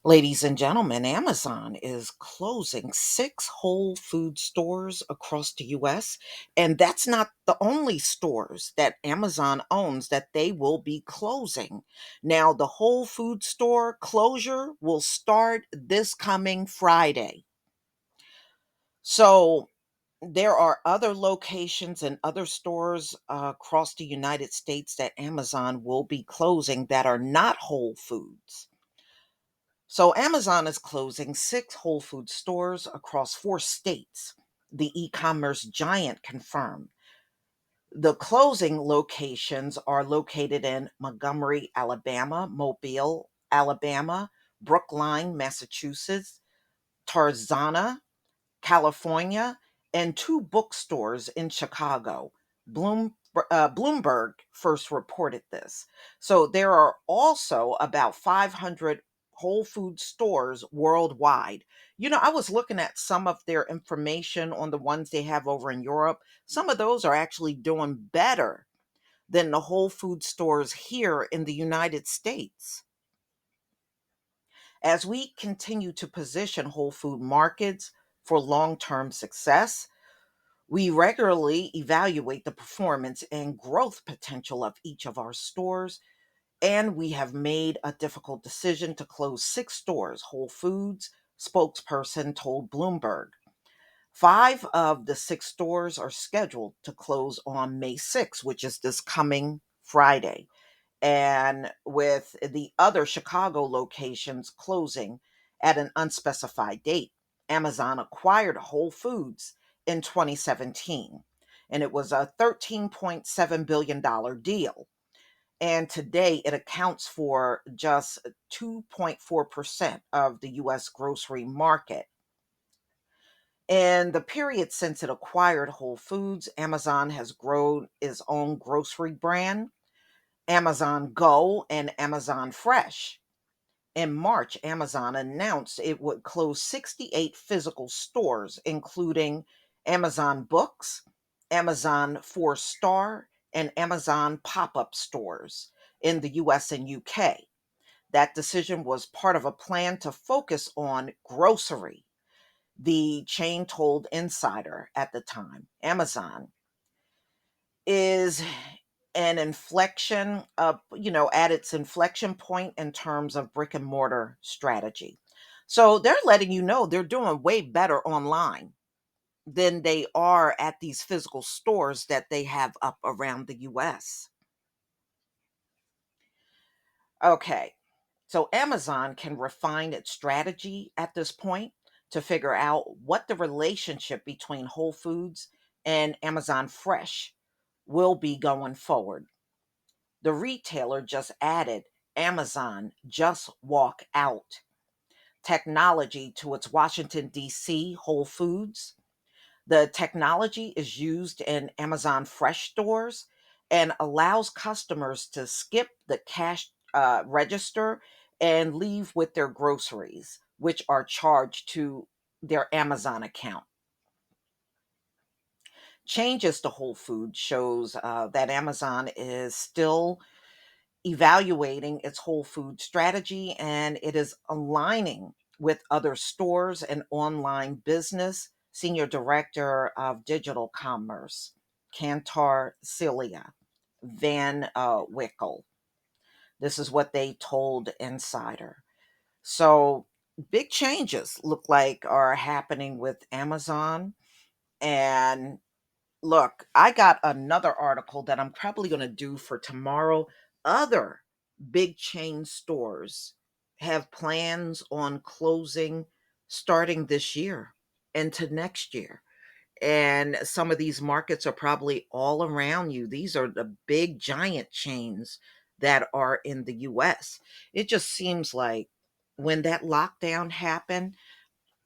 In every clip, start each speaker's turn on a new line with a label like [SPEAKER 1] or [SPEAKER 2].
[SPEAKER 1] Ladies and gentlemen, Amazon is closing six Whole Food stores across the US. And that's not the only stores that Amazon owns that they will be closing. Now, the Whole Food store closure will start this coming Friday. So, there are other locations and other stores across the United States that Amazon will be closing that are not Whole Foods. So Amazon is closing six Whole Food stores across four states. The e commerce giant confirmed. The closing locations are located in Montgomery, Alabama, Mobile, Alabama, Brookline, Massachusetts, Tarzana, California, and two bookstores in Chicago. Bloomberg first reported this. So there are also about 500 Whole Food stores worldwide. I was looking at some of their information on the ones they have over in Europe. Some of those are actually doing better than the Whole Food stores here in the United States. As we continue to position Whole Food markets for long term success, we regularly evaluate the performance and growth potential of each of our stores, and we have made a difficult decision to close six stores, Whole Foods spokesperson told Bloomberg. Five of the six stores are scheduled to close on May 6th, which is this coming Friday, and with the other Chicago locations closing at an unspecified date. Amazon acquired Whole Foods in 2017, and it was a $13.7 billion deal. And today it accounts for just 2.4% of the US grocery market. In the period since it acquired Whole Foods, Amazon has grown its own grocery brand, Amazon Go and Amazon Fresh. In March, Amazon announced it would close 68 physical stores, including Amazon Books, Amazon 4 Star, and Amazon pop up stores in the US and UK. That decision was part of a plan to focus on grocery, the chain told Insider at the time. Amazon is an inflection at its inflection point in terms of brick and mortar strategy. So they're letting you know they're doing way better online than they are at these physical stores that they have up around the US. Okay. So Amazon can refine its strategy at this point to figure out what the relationship between Whole Foods and Amazon Fresh will be going forward. The retailer just added Amazon Just Walk Out technology to its Washington, D.C. Whole Foods. The technology is used in Amazon Fresh stores and allows customers to skip the cash register and leave with their groceries, which are charged to their Amazon account. Changes to Whole Foods shows that Amazon is still evaluating its whole food strategy and it is aligning with other stores and online business. Senior Director of Digital Commerce, Kantar Celia Van Wickel. This is what they told Insider. So, big changes look like are happening with Amazon. And look, I got another article that I'm probably going to do for tomorrow. Other big chain stores have plans on closing starting this year into next year. And some of these markets are probably all around you. These are the big giant chains that are in the US. It just seems like when that lockdown happened,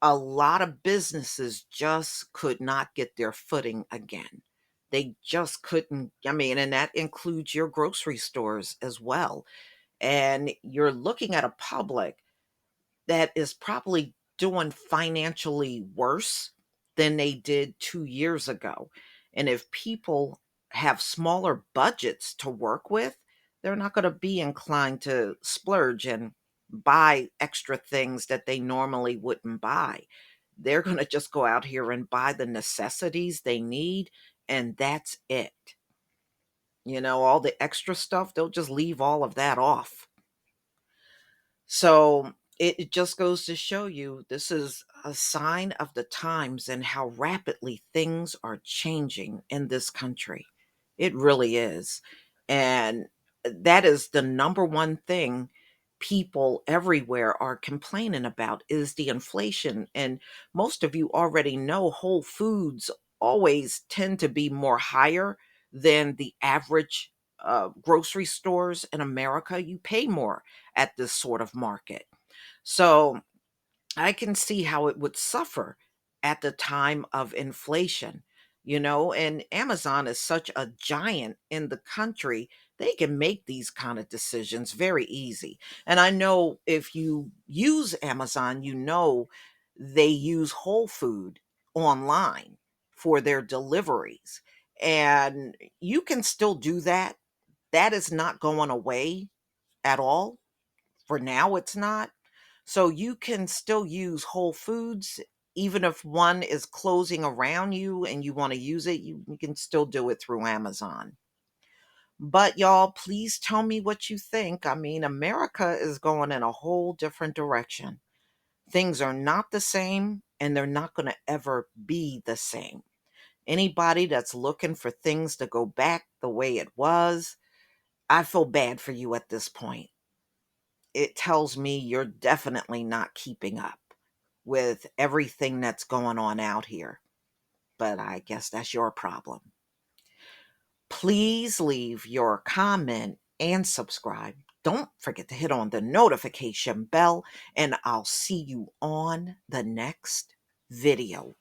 [SPEAKER 1] a lot of businesses just could not get their footing again. They just couldn't. I mean, and that includes your grocery stores as well. And you're looking at a public that is probably doing financially worse than they did 2 years ago. And if people have smaller budgets to work with, they're not going to be inclined to splurge and buy extra things that they normally wouldn't buy. They're going to just go out here and buy the necessities they need, and that's it. All the extra stuff, they'll just leave all of that off. So it just goes to show you this is a sign of the times and how rapidly things are changing in this country. It really is. And that is the number one thing people everywhere are complaining about is the inflation. And most of you already know Whole Foods always tend to be more higher than the average grocery stores in America. You pay more at this sort of market. So I can see how it would suffer at the time of inflation, and Amazon is such a giant in the country. They can make these kind of decisions very easy. And I know if you use Amazon, they use Whole Food online for their deliveries. And you can still do that. That is not going away at all. For now, it's not. So you can still use Whole Foods, even if one is closing around you and you want to use it, you can still do it through Amazon. But y'all, please tell me what you think. I mean, America is going in a whole different direction. Things are not the same and they're not going to ever be the same. Anybody that's looking for things to go back the way it was, I feel bad for you at this point. It tells me you're definitely not keeping up with everything that's going on out here. But I guess that's your problem. Please leave your comment and subscribe. Don't forget to hit on the notification bell, and I'll see you on the next video.